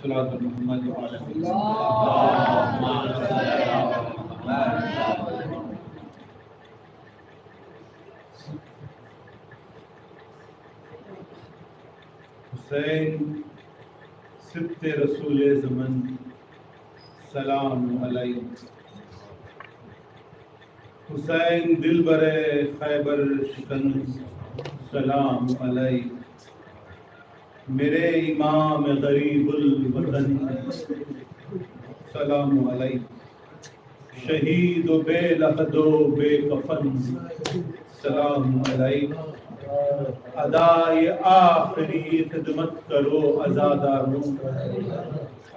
صلاۃ محمد حسین سبط رسول زمن سلام علیک، حسین دلبر خیبر شکن سلام علیک، میرے امام غریب الوطن سلام علیک، شہید و بے لحد و بے کفن سلام علیک، ادائے آخری خدمت کرو عزاداروں،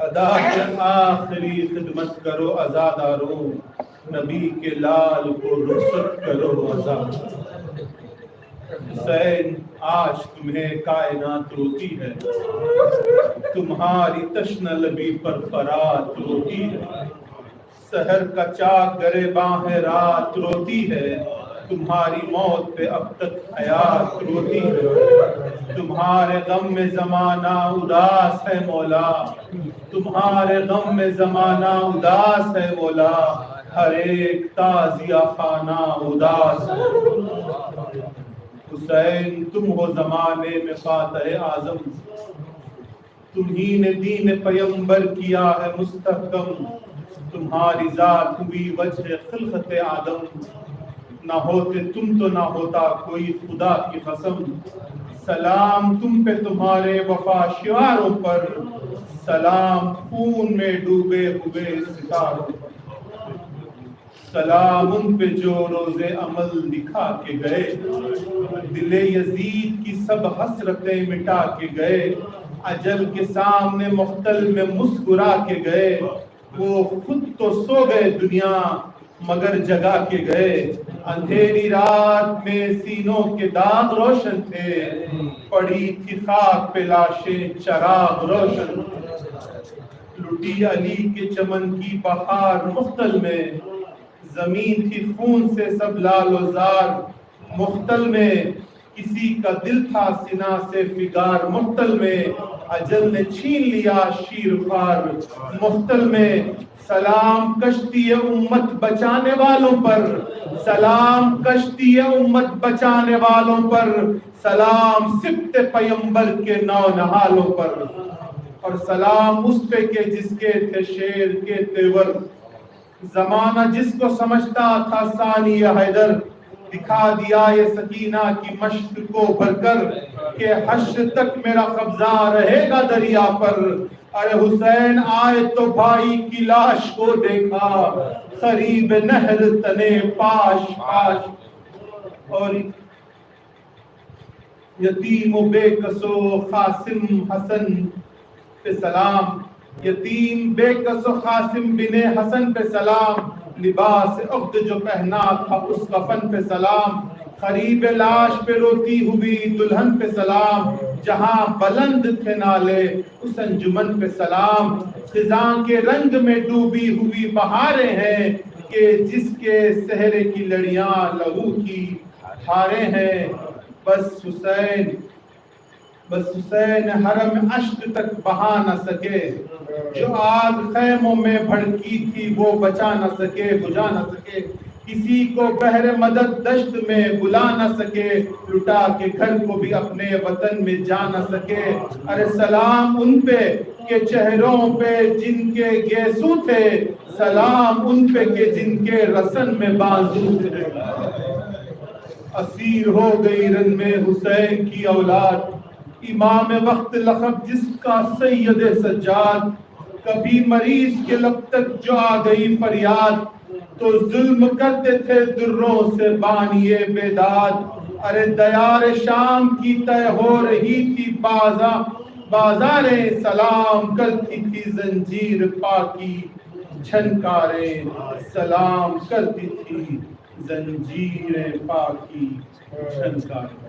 ادائے آخری خدمت کرو عزاداروں، نبی کے لال کو رخصت کرو عزاداروں۔ حسین آج تمہیں کائنات روتی ہے، تمہاری تشنہ لبی پر فرات روتی ہے، سحر کا چاک گریباں ہے رات روتی ہے، تمہاری موت پہ اب تک حیات روتی ہے، تمہارے غم میں زمانہ اداس ہے مولا، تمہارے غم میں زمانہ اداس ہے مولا، ہر ایک تازیہ خانہ اداس ہے۔ حسین تم ہو زمانے میں فاتح اعظم، تمہی نے دین پیمبر کیا ہے مستحکم، تمہاری ذات ہوئی وجہ خلقت آدم، نہ ہوتے تم تو نہ ہوتا کوئی خدا کی قسم، سلام تم پہ تمہارے وفا شعاروں پر، سلام خون میں ڈوبے ہوئے ستاروں پر، سلام ان پہ جو روز عمل دکھا کے گئے، دل یزید کی سب حسرتیں مٹا کے گئے، اجل کے سامنے مختل میں مسکرا کے گئے، وہ خود تو سو گئے دنیا مگر جگا کے گئے، اندھیری رات میں سینوں کے داغ روشن تھے، پڑی تھی خاک پہ لاشیں چراغ روشن، لٹی علی کے چمن کی بہار مختل میں، زمین تھی خون سے سب لال و زار مختل میں، کسی کا دل تھا سنا سے فگار مختل میں، اجل نے چھین لیا شیر خوار مختل میں، سلام کشتی امت بچانے والوں پر، سلام کشتی امت بچانے والوں پر، سلام سبط پیمبر کے نونہالوں پر، اور سلام اس پہ کہ جس کے تھے شیر کے تیور، زمانہ جس کو سمجھتا تھا ثانی حیدر، دکھا دیا یہ سکینہ کی مشق کو بھر کر کہ حشر تک میرا قبضہ رہے گا دریا پر، ارے حسین آئے تو بھائی کی لاش کو دیکھا، قریب نہر تنے پاش پاش، اور یتیم و بے کس و قاسم حسن پہ سلام، یتیم بے کس و قاسم بن حسن پہ سلام، لباس عقد جو پہنا تھا اس کفن پہ سلام، قریب لاش پہ روتی ہوئی دلہن پہ سلام، جہاں بلند تھے نالے اس انجمن پہ سلام، خزاں کے رنگ میں ڈوبی ہوئی بہاریں ہیں کہ جس کے صحرے کی لڑیاں لہو کی دھاریں ہیں، بس حسین حرم اشک تک بہا نہ سکے، جو آگ خیموں میں بھڑکی تھی وہ بچا نہ سکے بجھا نہ سکے، کسی کو بحر مدد دشت میں بلا نہ سکے، لٹا کے گھر کو بھی اپنے وطن میں جا نہ سکے، ارے سلام ان پہ کہ چہروں پہ جن کے گیسو تھے، سلام ان پہ کہ جن کے رسن میں بازو تھے، اسیر ہو گئی رن میں حسین کی اولاد، امام وقت لقب جس کا سید سجاد، کبھی مریض کے لب تک جو آ گئی فریاد، تو ظلم کرتے تھے دروں سے بانی بیداد، ارے دیار شام کی طے ہو رہی تھی بازاریں، سلام کرتی تھی زنجیر پاکی جھنکاریں، سلام کرتی تھی زنجیر پاکی جھنکاریں۔